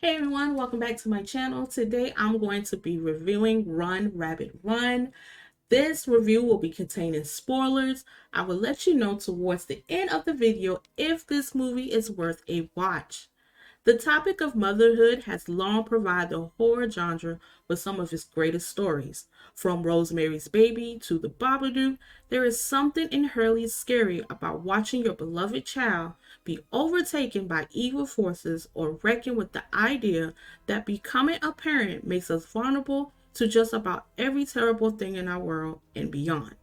Hey everyone, welcome back to my channel. Today I'm going to be reviewing Run Rabbit Run. This review will be containing spoilers. I will let you know towards the end of the video if this movie is worth a watch. The topic of motherhood has long provided the horror genre with some of its greatest stories. From Rosemary's Baby to The Babadook, there is something inherently scary about watching your beloved child be overtaken by evil forces or reckon with the idea that becoming a parent makes us vulnerable to just about every terrible thing in our world and beyond.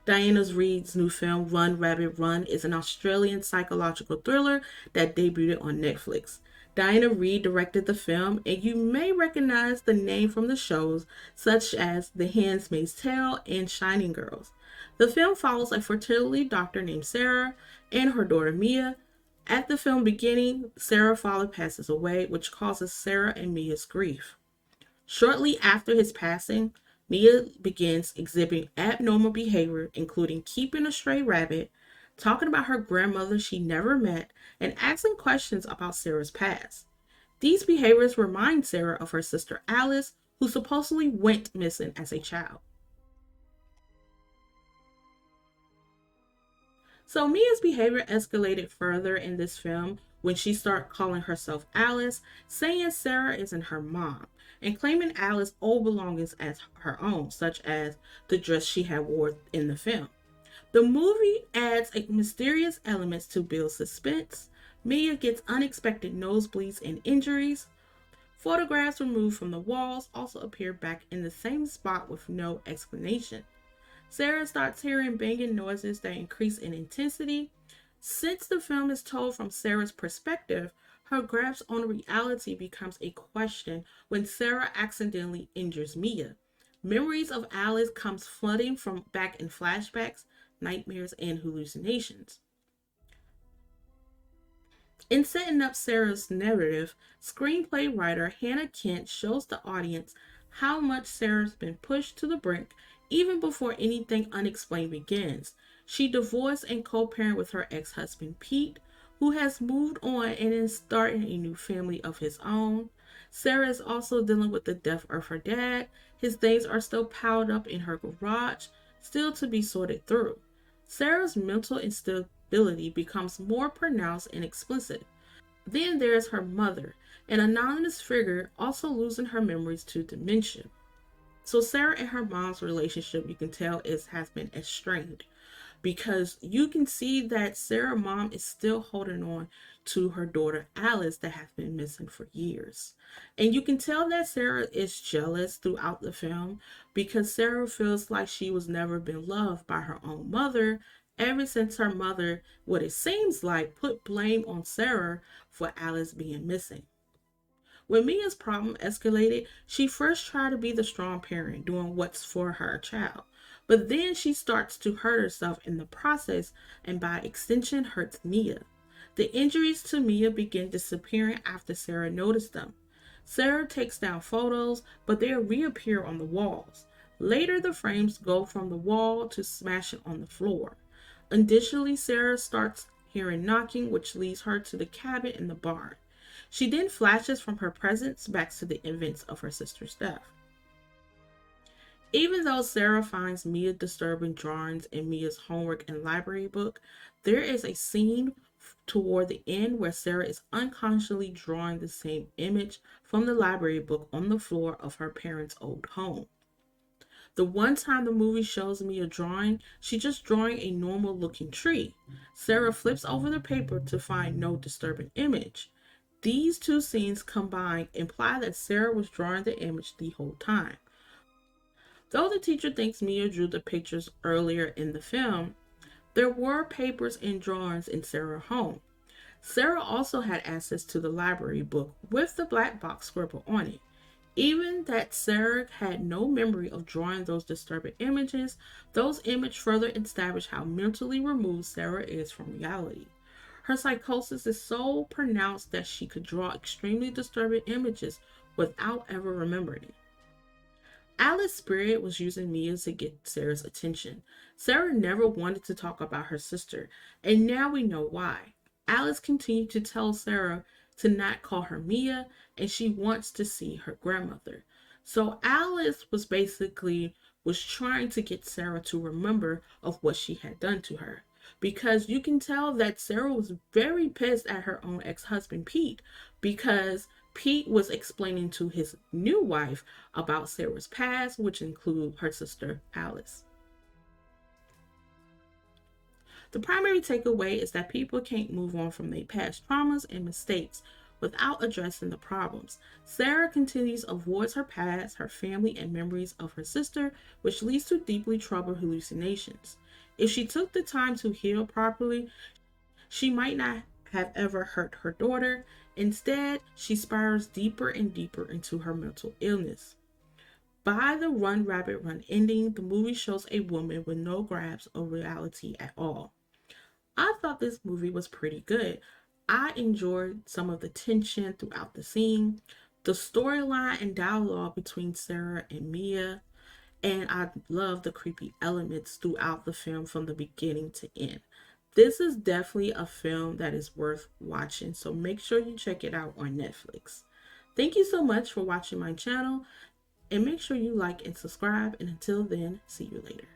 Reid's new film, Run Rabbit Run, is an Australian psychological thriller that debuted on Netflix. Reid directed the film, and you may recognize the name from the shows such as The Handmaid's Tale and Shining Girls. The film follows a fertility doctor named Sarah and her daughter Mia. At the film beginning, Sarah's father passes away, which causes Sarah and Mia's grief. Shortly after his passing, Mia begins exhibiting abnormal behavior, including keeping a stray rabbit, talking about her grandmother she never met, and asking questions about Sarah's past. These behaviors remind Sarah of her sister Alice, who supposedly went missing as a child. So Mia's behavior escalated further in this film when she started calling herself Alice, saying Sarah isn't her mom, and claiming Alice's old belongings as her own, such as the dress she had worn in the film. The movie adds a mysterious elements to build suspense. Mia gets unexpected nosebleeds and injuries. Photographs removed from the walls also appear back in the same spot with no explanation. Sarah starts hearing banging noises that increase in intensity. Since the film is told from Sarah's perspective, her grasp on reality becomes a question when Sarah accidentally injures Mia. Memories of Alice comes flooding from back in flashbacks, nightmares, and hallucinations. In setting up Sarah's narrative, screenplay writer Hannah Kent shows the audience how much Sarah's been pushed to the brink even before anything unexplained begins. She divorced and co-parent with her ex-husband Pete, who has moved on and is starting a new family of his own. Sarah is also dealing with the death of her dad. His things are still piled up in her garage, still to be sorted through. Sarah's mental instability becomes more pronounced and explicit. Then there's her mother, an anonymous figure also losing her memories to dementia. So Sarah and her mom's relationship, you can tell, has been estranged because you can see that Sarah's mom is still holding on to her daughter Alice that has been missing for years. And you can tell that Sarah is jealous throughout the film because Sarah feels like she was never been loved by her own mother ever since her mother, what it seems like, put blame on Sarah for Alice being missing. When Mia's problem escalated, she first tried to be the strong parent, doing what's for her child. But then she starts to hurt herself in the process and by extension hurts Mia. The injuries to Mia begin disappearing after Sarah noticed them. Sarah takes down photos, but they reappear on the walls. Later, the frames go from the wall to smashing on the floor. Additionally, Sarah starts hearing knocking, which leads her to the cabin in the barn. She then flashes from her presence back to the events of her sister's death. Even though Sarah finds Mia disturbing drawings in Mia's homework and library book, there is a scene toward the end where Sarah is unconsciously drawing the same image from the library book on the floor of her parents' old home. The one time the movie shows Mia drawing, she's just drawing a normal looking tree. Sarah flips over the paper to find no disturbing image. These two scenes combined imply that Sarah was drawing the image the whole time. Though the teacher thinks Mia drew the pictures earlier in the film, there were papers and drawings in Sarah's home. Sarah also had access to the library book with the black box scribble on it. Even that Sarah had no memory of drawing those disturbing images, those images further establish how mentally removed Sarah is from reality. Her psychosis is so pronounced that she could draw extremely disturbing images without ever remembering it. Alice's spirit was using Mia to get Sarah's attention. Sarah never wanted to talk about her sister, and now we know why. Alice continued to tell Sarah to not call her Mia, and she wants to see her grandmother. So Alice was trying to get Sarah to remember of what she had done to her, because you can tell that Sarah was very pissed at her own ex-husband Pete, because Pete was explaining to his new wife about Sarah's past, which include her sister Alice. The primary takeaway is that people can't move on from their past traumas and mistakes without addressing the problems. Sarah continues avoids her past, her family, and memories of her sister, which leads to deeply troubled hallucinations. If she took the time to heal properly, she might not have ever hurt her daughter. Instead, she spirals deeper and deeper into her mental illness. By the Run Rabbit Run ending, the movie shows a woman with no grasp of reality at all. I thought this movie was pretty good. I enjoyed some of the tension throughout the scene, the storyline and dialogue between Sarah and Mia, and I love the creepy elements throughout the film from the beginning to end. This is definitely a film that is worth watching, so make sure you check it out on Netflix. Thank you so much for watching my channel, and make sure you like and subscribe, and until then, see you later.